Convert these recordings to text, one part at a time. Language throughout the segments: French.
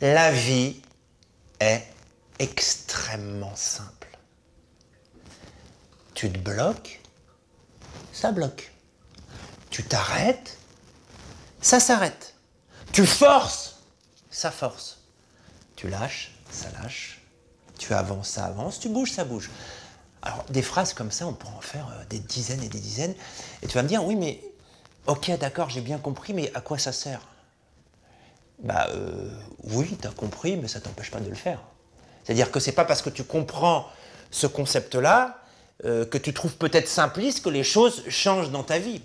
La vie est extrêmement simple. Tu te bloques, ça bloque. Tu t'arrêtes, ça s'arrête. Tu forces, ça force. Tu lâches, ça lâche. Tu avances, ça avance. Tu bouges, ça bouge. Alors, des phrases comme ça, on pourrait en faire des dizaines et des dizaines. Et tu vas me dire, oui, mais ok, d'accord, j'ai bien compris, mais à quoi ça sert? Bah, oui, tu as compris, mais ça ne t'empêche pas de le faire. C'est-à-dire que c'est pas parce que tu comprends ce concept-là que tu trouves peut-être simpliste que les choses changent dans ta vie.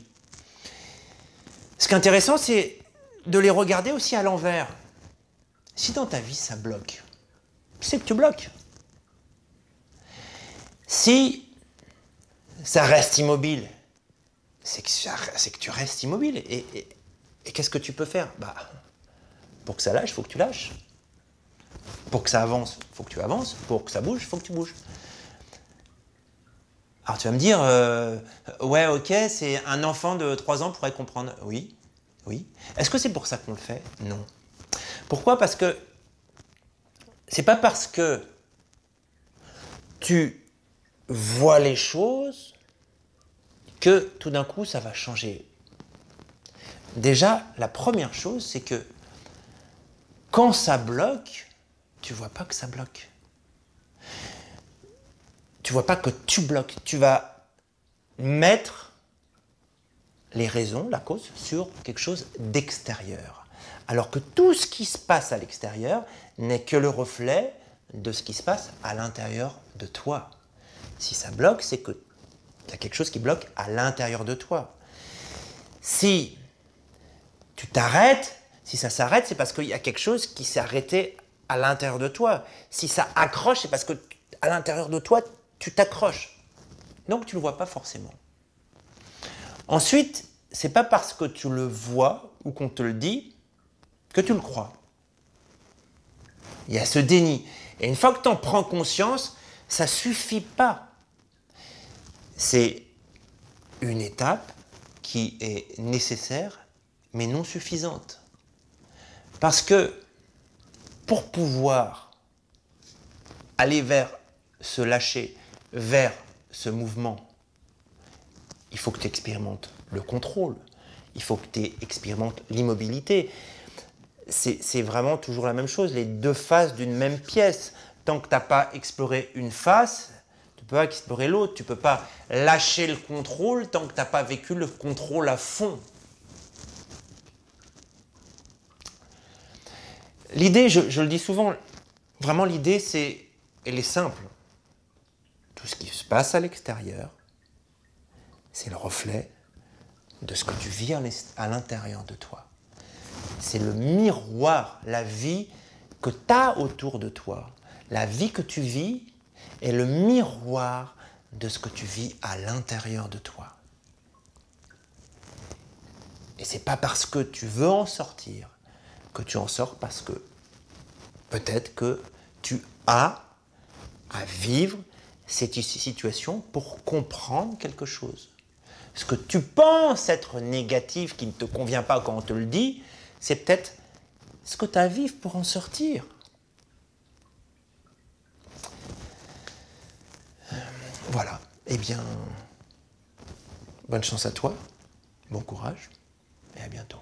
Ce qui est intéressant, c'est de les regarder aussi à l'envers. Si dans ta vie, ça bloque, c'est que tu bloques. Si ça reste immobile, c'est que tu restes immobile. Et qu'est-ce que tu peux faire? Bah, pour que ça lâche, il faut que tu lâches. Pour que ça avance, il faut que tu avances. Pour que ça bouge, il faut que tu bouges. Alors tu vas me dire, ouais, ok, c'est un enfant de 3 ans pourrait comprendre. Oui, oui. Est-ce que c'est pour ça qu'on le fait? Non. Pourquoi? Parce que c'est pas parce que tu vois les choses que tout d'un coup ça va changer. Déjà, la première chose, c'est que quand ça bloque, tu vois pas que ça bloque. Tu vois pas que tu bloques. Tu vas mettre les raisons, la cause, sur quelque chose d'extérieur. Alors que tout ce qui se passe à l'extérieur n'est que le reflet de ce qui se passe à l'intérieur de toi. Si ça bloque, c'est qu'il y a quelque chose qui bloque à l'intérieur de toi. Si tu t'arrêtes, si ça s'arrête, c'est parce qu'il y a quelque chose qui s'est arrêté à l'intérieur de toi. Si ça accroche, c'est parce que à l'intérieur de toi, tu t'accroches. Donc tu ne le vois pas forcément. Ensuite, c'est pas parce que tu le vois ou qu'on te le dit que tu le crois. Il y a ce déni. Et une fois que tu en prends conscience, ça ne suffit pas. C'est une étape qui est nécessaire, mais non suffisante. Parce que pour pouvoir aller vers ce lâcher, vers ce mouvement, il faut que tu expérimentes le contrôle, il faut que tu expérimentes l'immobilité. C'est vraiment toujours la même chose, les deux faces d'une même pièce. Tant que tu n'as pas exploré une face, tu ne peux pas explorer l'autre. Tu ne peux pas lâcher le contrôle tant que tu n'as pas vécu le contrôle à fond. L'idée, je le dis souvent, vraiment l'idée, elle est simple. Tout ce qui se passe à l'extérieur, c'est le reflet de ce que tu vis à l'intérieur de toi. C'est le miroir, la vie que tu as autour de toi. La vie que tu vis est le miroir de ce que tu vis à l'intérieur de toi. Et c'est pas parce que tu veux en sortir que tu en sors, parce que peut-être que tu as à vivre cette situation pour comprendre quelque chose. Ce que tu penses être négatif, qui ne te convient pas quand on te le dit, c'est peut-être ce que tu as à vivre pour en sortir. Voilà. Eh bien, bonne chance à toi, bon courage et à bientôt.